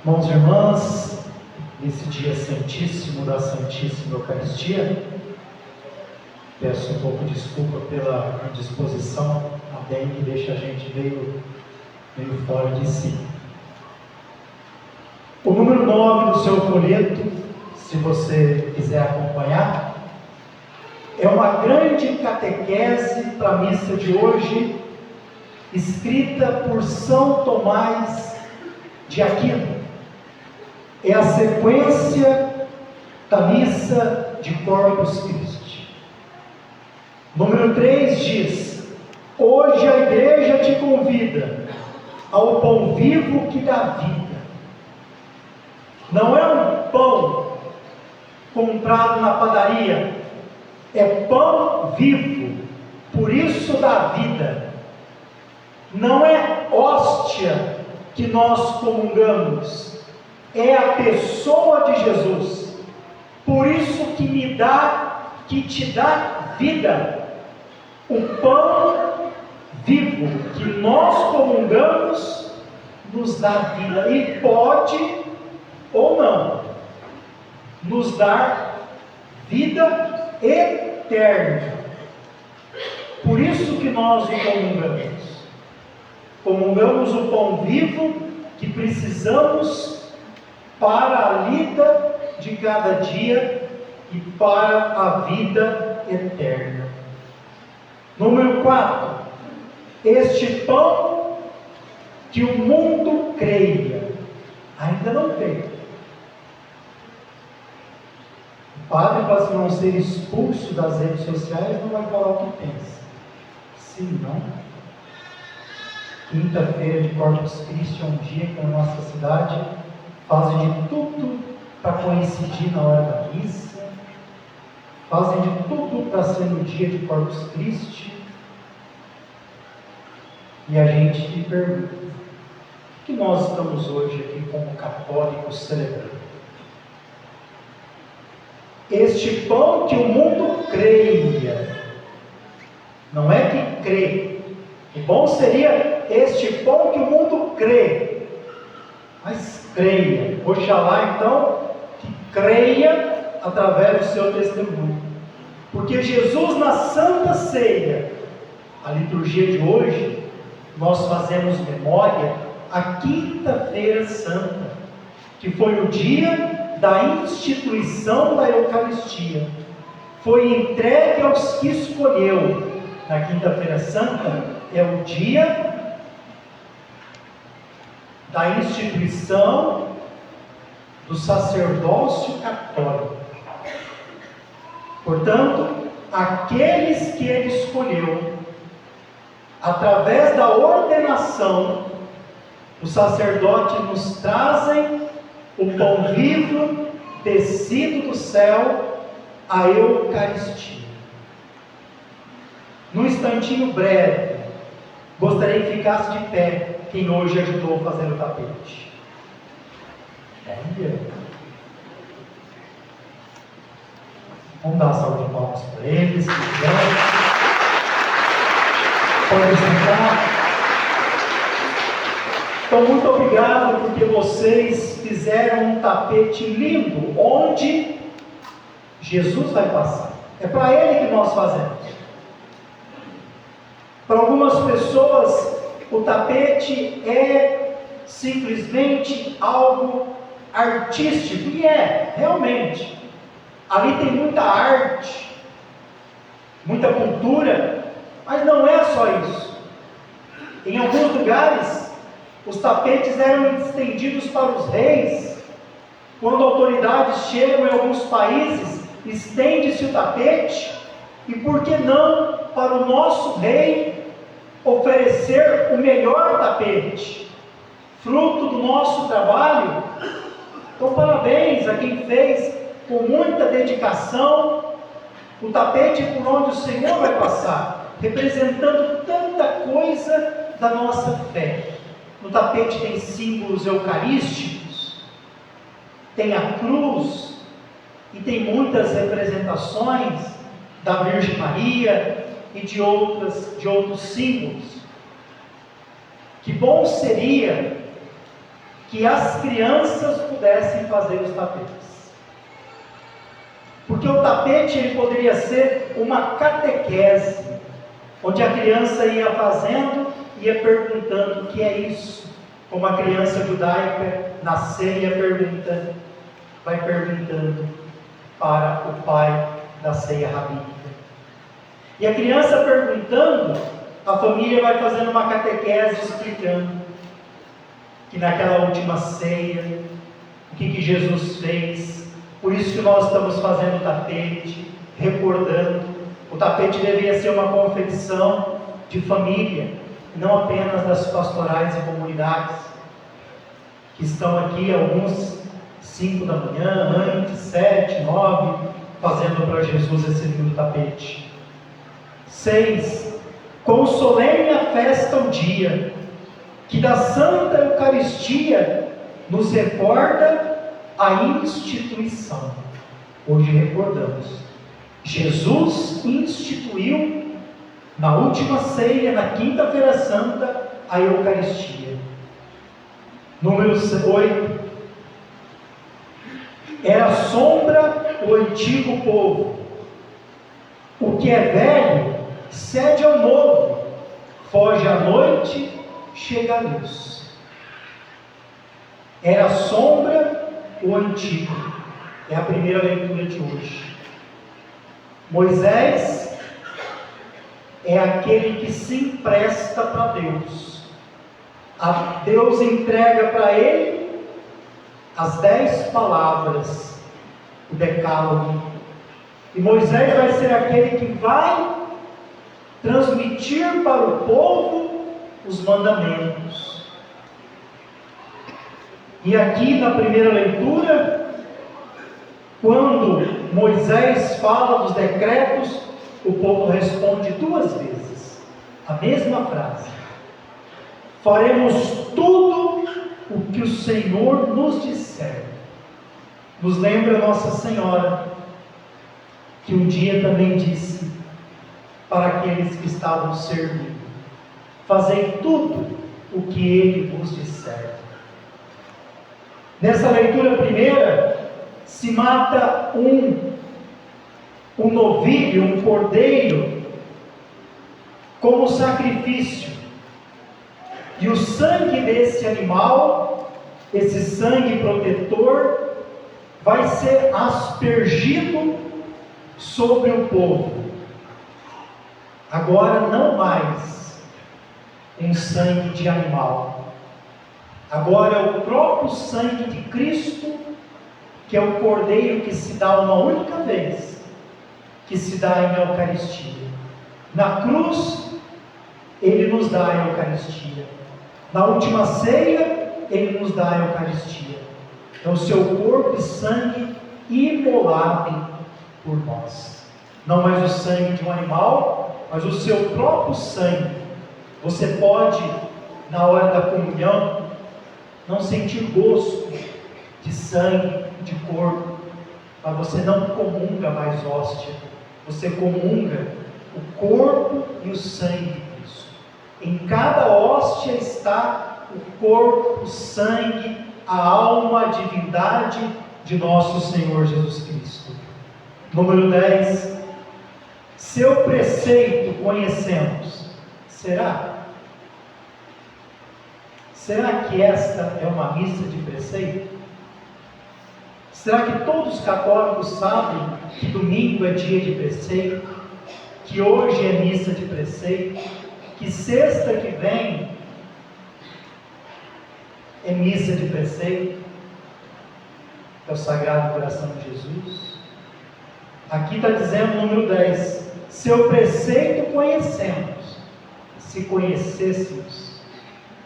Irmãos e irmãs, nesse dia santíssimo da Santíssima Eucaristia, peço um pouco de desculpa pela indisposição, a dengue deixa a gente meio fora de si. O número 9 do seu folheto, se você quiser acompanhar, é uma grande catequese para a missa de hoje, escrita por São Tomás de Aquino. É a sequência da missa de Corpus Christi. Número 3 diz: hoje a igreja te convida ao pão vivo que dá vida. Não é um pão comprado na padaria, é pão vivo, por isso dá vida. Não é hóstia que nós comungamos, é a pessoa de Jesus, por isso que te dá vida. O pão vivo que nós comungamos nos dá vida, e pode ou não nos dar vida eterna. Por isso que nós o comungamos o pão vivo que precisamos para a lida de cada dia e para a vida eterna. Número 4. Este pão que o mundo creia, ainda não creia. O padre, para não ser expulso das redes sociais, não vai falar o que pensa. Se não, quinta-feira de Corpus Christi é um dia que na nossa cidade fazem de tudo para coincidir na hora da missa, fazem de tudo para ser no dia de Corpus Christi, e a gente se pergunta: o que nós estamos hoje aqui como católicos celebrando? Este pão que o mundo creia, não é que crê. Que bom seria este pão que o mundo crê, mas creia. Oxalá então que creia através do seu testemunho, porque Jesus, na Santa Ceia, a liturgia de hoje, nós fazemos memória a Quinta-feira Santa, que foi o dia da instituição da Eucaristia. Foi entregue aos que escolheu. Na Quinta-feira Santa é o dia da instituição do sacerdócio católico. Portanto, aqueles que ele escolheu, através da ordenação, os sacerdotes nos trazem o pão vivo descido do céu, a Eucaristia. Num instantinho breve, gostaria que ficasse de pé quem hoje ajudou a fazer o tapete. Vamos dar uma salva de palmas para eles, se quiser. Pode sentar. Então, muito obrigado, porque vocês fizeram um tapete lindo, onde Jesus vai passar. É para Ele que nós fazemos. Para algumas pessoas, o tapete é simplesmente algo artístico, e é, realmente. Ali tem muita arte, muita cultura, mas não é só isso. Em alguns lugares, os tapetes eram estendidos para os reis. Quando autoridades chegam em alguns países, estende-se o tapete, e por que não para o nosso rei oferecer o melhor tapete, fruto do nosso trabalho? Então, parabéns a quem fez com muita dedicação o tapete por onde o Senhor vai passar, representando tanta coisa da nossa fé. No tapete tem símbolos eucarísticos, tem a cruz, e tem muitas representações da Virgem Maria e de outros símbolos. Que bom seria que as crianças pudessem fazer os tapetes. Porque o tapete ele poderia ser uma catequese, onde a criança ia fazendo, ia perguntando o que é isso. Como a criança judaica nascer ia perguntando, vai perguntando para o pai da ceia rabínica. E a criança perguntando, a família vai fazendo uma catequese explicando que naquela última ceia, o que Jesus fez. Por isso que nós estamos fazendo o tapete, recordando. O tapete deveria ser uma confecção de família, não apenas das pastorais e comunidades, que estão aqui, alguns 5 da manhã, antes, 7, 9, fazendo para Jesus esse lindo tapete. 6. Com solene a festa o dia, que da Santa Eucaristia nos recorda a instituição. Hoje recordamos. Jesus instituiu na última ceia, na quinta-feira santa, a Eucaristia. Número 8. Era sombra o antigo povo. O que é velho cede ao novo. Foge à noite, chega a luz. Era sombra o antigo. É a primeira leitura de hoje. Moisés é aquele que se empresta para Deus. Deus entrega para ele as 10 palavras, o decálogo. E Moisés vai ser aquele que vai transmitir para o povo os mandamentos. E aqui na primeira leitura, quando Moisés fala dos decretos, o povo responde 2 vezes a mesma frase: faremos tudo o que o Senhor nos disser. Nos lembra Nossa Senhora, que um dia também disse para aqueles que estavam servindo: fazei tudo o que Ele vos disser. Nessa leitura primeira, se mata um novilho, um cordeiro, como sacrifício. E o sangue desse animal, esse sangue protetor, vai ser aspergido sobre o povo. Agora não mais um sangue de animal. Agora é o próprio sangue de Cristo, que é o cordeiro que se dá uma única vez, que se dá em Eucaristia. Na cruz, Ele nos dá a Eucaristia. Na última ceia, Ele nos dá a Eucaristia. É o seu corpo e sangue imolado por nós. Não mais o sangue de um animal, mas o seu próprio sangue. Você pode, na hora da comunhão, não sentir gosto de sangue, de corpo, mas você não comunga mais hóstia. Você comunga o corpo e o sangue de Cristo. Em cada hóstia está o corpo, o sangue, a alma, a divindade de nosso Senhor Jesus Cristo. Número 10. Seu preceito conhecemos. Será? Será que esta é uma missa de preceito? Será que todos os católicos sabem que domingo é dia de preceito? Que hoje é missa de preceito? Que sexta que vem é missa de preceito? É o Sagrado Coração de Jesus. Aqui está dizendo o número 10. Seu preceito conhecemos. Se conhecêssemos,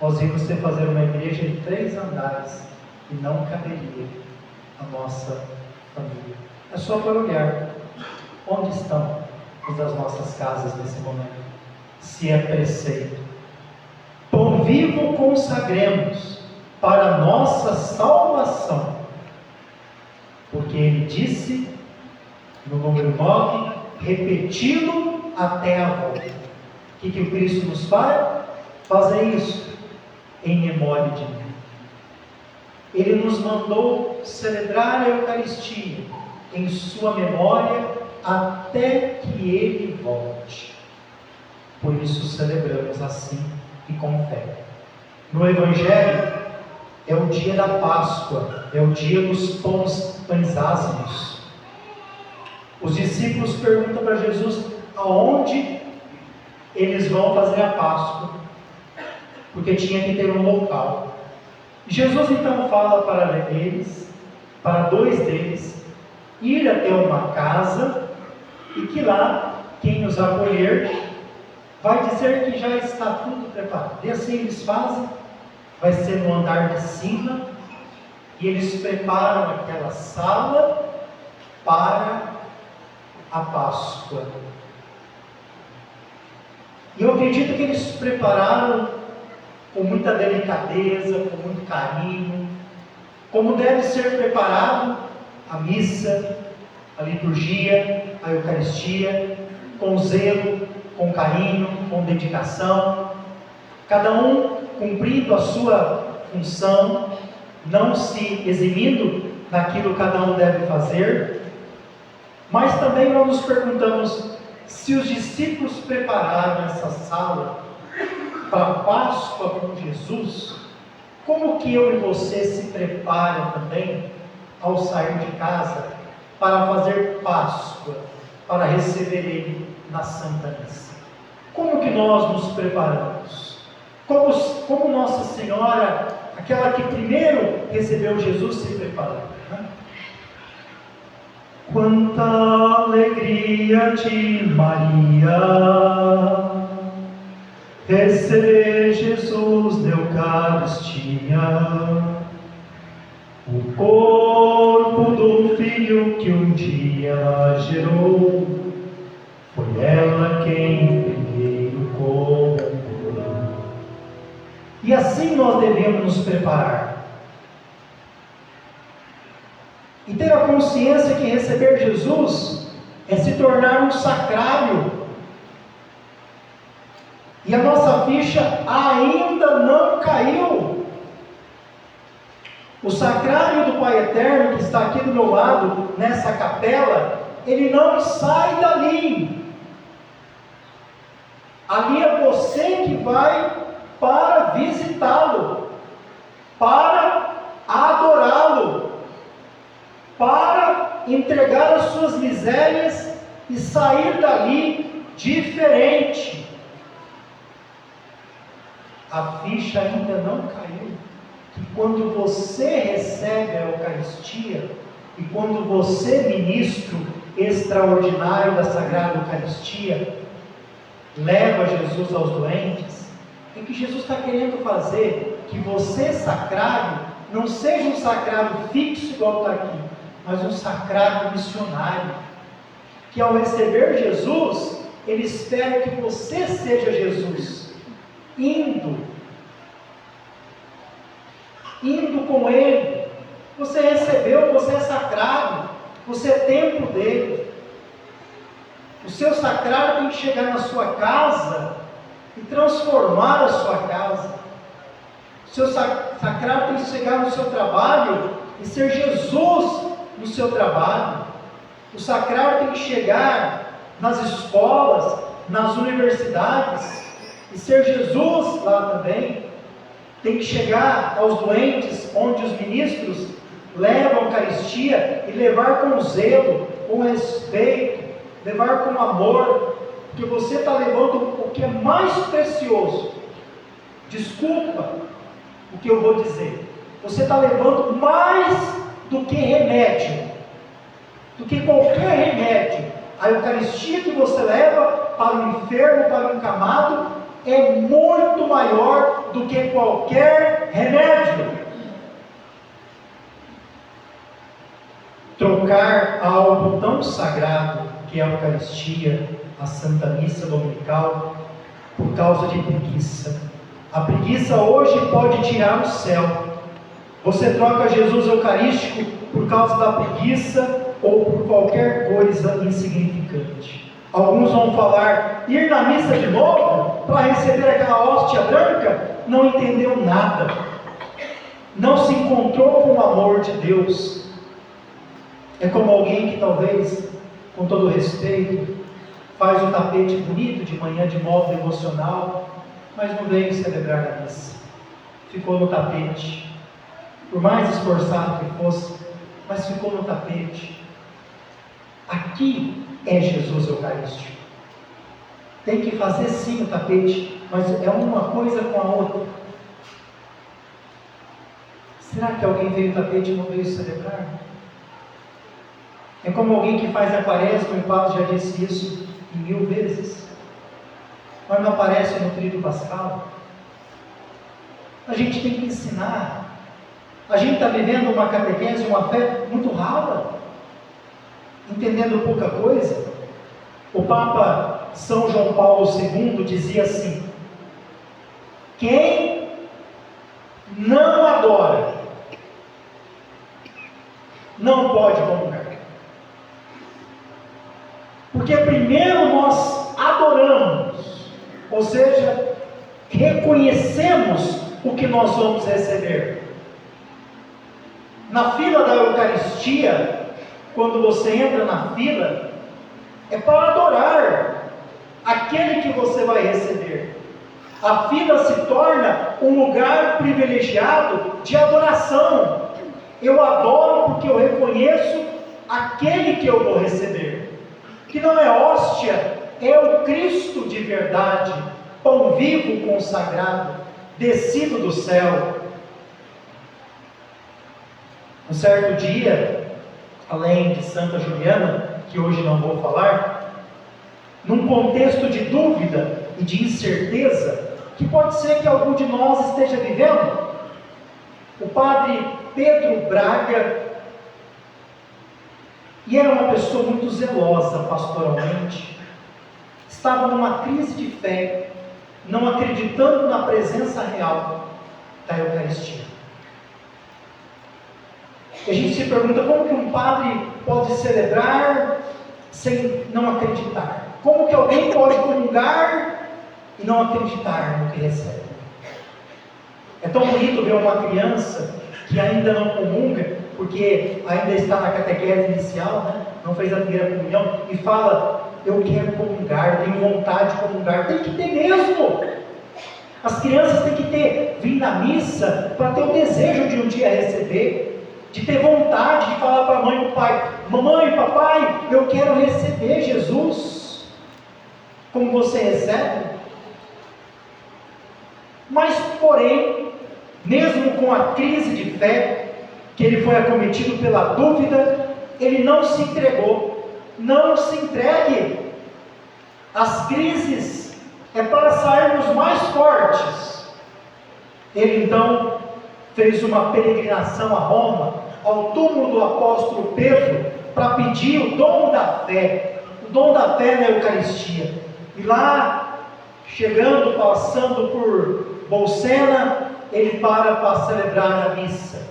nós íamos ter fazer uma igreja de 3 andares e não caberia a nossa família. É só para olhar onde estão os das nossas casas nesse momento. Se é preceito. Pão vivo consagremos para a nossa salvação. Porque Ele disse, no número 9, repetido até a volta. O que o Cristo nos faz? Fazer isso em memória de mim. Ele nos mandou celebrar a Eucaristia em sua memória até que Ele volte. Por isso celebramos assim e com fé. No Evangelho, é o dia da Páscoa, é o dia dos pães ázimos. Os discípulos perguntam para Jesus aonde eles vão fazer a Páscoa, porque tinha que ter um local. Jesus então fala para eles, para dois deles, ir até uma casa e que lá, quem nos acolher, vai dizer que já está tudo preparado. E assim eles fazem, vai ser no andar de cima, e eles preparam aquela sala para a Páscoa. E eu acredito que eles prepararam com muita delicadeza, com muito carinho, como deve ser preparado a missa, a liturgia, a Eucaristia, com zelo, com carinho, com dedicação, cada um cumprindo a sua função, não se eximindo naquilo que cada um deve fazer. Mas também nós nos perguntamos, se os discípulos prepararam essa sala para a Páscoa com Jesus, como que eu e você se preparam também ao sair de casa para fazer Páscoa, para receber Ele na Santa Missa? Como que nós nos preparamos? Como Nossa Senhora, aquela que primeiro recebeu Jesus, se preparou, né? Quanta alegria de Maria receber Jesus na Eucaristia, o corpo do Filho que um dia ela gerou, foi ela quem primeiro comungou. E assim nós devemos nos preparar. E ter a consciência que receber Jesus é se tornar um sacrário. E a nossa ficha ainda não caiu. O sacrário do Pai Eterno, que está aqui do meu lado, nessa capela, ele não sai dali. Ali é você que vai para visitá-lo, para adorá-lo, para entregar as suas misérias e sair dali diferente. A ficha ainda não caiu, que quando você recebe a Eucaristia e quando você, ministro extraordinário da Sagrada Eucaristia, leva Jesus aos doentes, é que Jesus está querendo fazer que você, sacrário, não seja um sacrário fixo igual está aqui, mas um sacrário missionário, que ao receber Jesus, ele espera que você seja Jesus, indo com ele. Você recebeu, você é sacrário, você é templo dele. O seu sacrário tem que chegar na sua casa e transformar a sua casa. O seu sacrário tem que chegar no seu trabalho e ser Jesus no seu trabalho. O sacrário tem que chegar nas escolas, nas universidades e ser Jesus lá também. Tem que chegar aos doentes, onde os ministros levam a Eucaristia e levar com zelo, com respeito, levar com amor, porque você está levando o que é mais precioso. Desculpa o que eu vou dizer. Você está levando mais do que remédio, do que qualquer remédio. A Eucaristia que você leva para o enfermo, para o encamado, é muito maior do que qualquer remédio. Trocar algo tão sagrado que é a Eucaristia, a Santa Missa Dominical, por causa de preguiça. A preguiça hoje pode tirar o céu. Você troca Jesus Eucarístico por causa da preguiça ou por qualquer coisa insignificante. Alguns vão falar, ir na missa de novo para receber aquela hóstia branca, não entendeu nada, não se encontrou com amor de Deus. É como alguém que talvez, com todo respeito, faz o tapete bonito de manhã de modo devocional, mas não veio celebrar a missa. Ficou no tapete. Por mais esforçado que fosse, mas ficou no tapete. Aqui é Jesus Eucarístico. Tem que fazer sim o tapete, mas é uma coisa com a outra. Será que alguém veio no tapete e não veio celebrar? É como alguém que faz a quaresma, e o Padre já disse isso 1000 vezes, mas não aparece no tríduo pascal. A gente tem que ensinar. A gente está vivendo uma catequese, uma fé muito rala, entendendo pouca coisa. O Papa São João Paulo II dizia assim: quem não adora não pode comungar. Porque primeiro nós adoramos, ou seja, reconhecemos o que nós vamos receber. Na fila da Eucaristia, quando você entra na fila, é para adorar aquele que você vai receber. A fila se torna um lugar privilegiado de adoração. Eu adoro porque eu reconheço aquele que eu vou receber, que não é hóstia, é o Cristo de verdade, pão vivo consagrado, descido do céu. Um certo dia, além de Santa Juliana, que hoje não vou falar, num contexto de dúvida e de incerteza, que pode ser que algum de nós esteja vivendo, o padre Pedro Braga, e era uma pessoa muito zelosa pastoralmente, estava numa crise de fé, não acreditando na presença real da Eucaristia. E a gente se pergunta como que um padre pode celebrar sem não acreditar? Como que alguém pode comungar e não acreditar no que recebe? É tão bonito ver uma criança que ainda não comunga, porque ainda está na catequese inicial, né? Não fez a primeira comunhão, e fala: eu quero comungar, tenho vontade de comungar. Tem que ter mesmo. As crianças têm que ter, vir na missa para ter o desejo de um dia receber, de ter vontade de falar para a mãe e para o pai: mamãe, papai, eu quero receber Jesus, como você recebe. Mas, porém, mesmo com a crise de fé, que ele foi acometido pela dúvida, ele não se entregou. Não se entregue. As crises é para sairmos mais fortes. Ele então fez uma peregrinação a Roma, ao túmulo do apóstolo Pedro, para pedir o dom da fé na Eucaristia. E lá, chegando, passando por Bolsena, ele para celebrar a missa.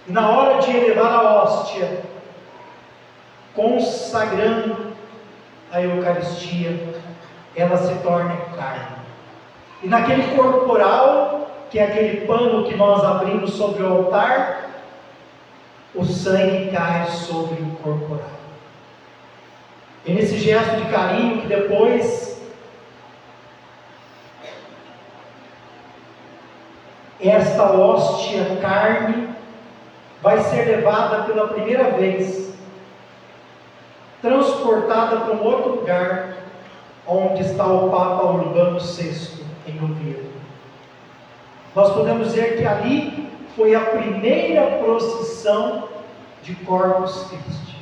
E na hora de elevar a hóstia, consagrando a Eucaristia, ela se torna carne. E naquele corporal, que é aquele pano que nós abrimos sobre o altar, o sangue cai sobre o corporal. E nesse gesto de carinho que depois esta hóstia carne vai ser levada pela primeira vez, transportada para um outro lugar, onde está o Papa Urbano VI, em Oviedo. Nós podemos dizer que ali foi a primeira procissão de Corpus Christi.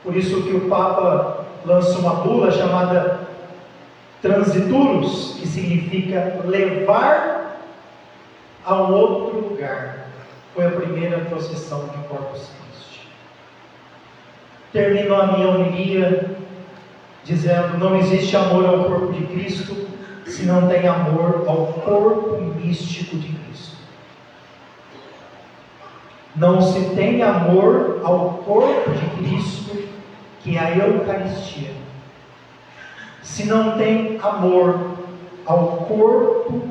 Por isso que o Papa lança uma bula chamada Transiturus, que significa levar a um outro lugar. Foi a primeira procissão de Corpus Christi. Termino a minha homilia dizendo: não existe amor ao corpo de Cristo se não tem amor ao corpo místico de Cristo. Não se tem amor ao corpo de Cristo, que é a Eucaristia, se não tem amor ao corpo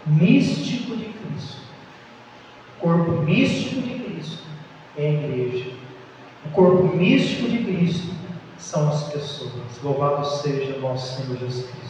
místico de Cristo. Corpo místico de Cristo corpo místico de Cristo são as pessoas. Louvado seja o nosso Senhor Jesus Cristo.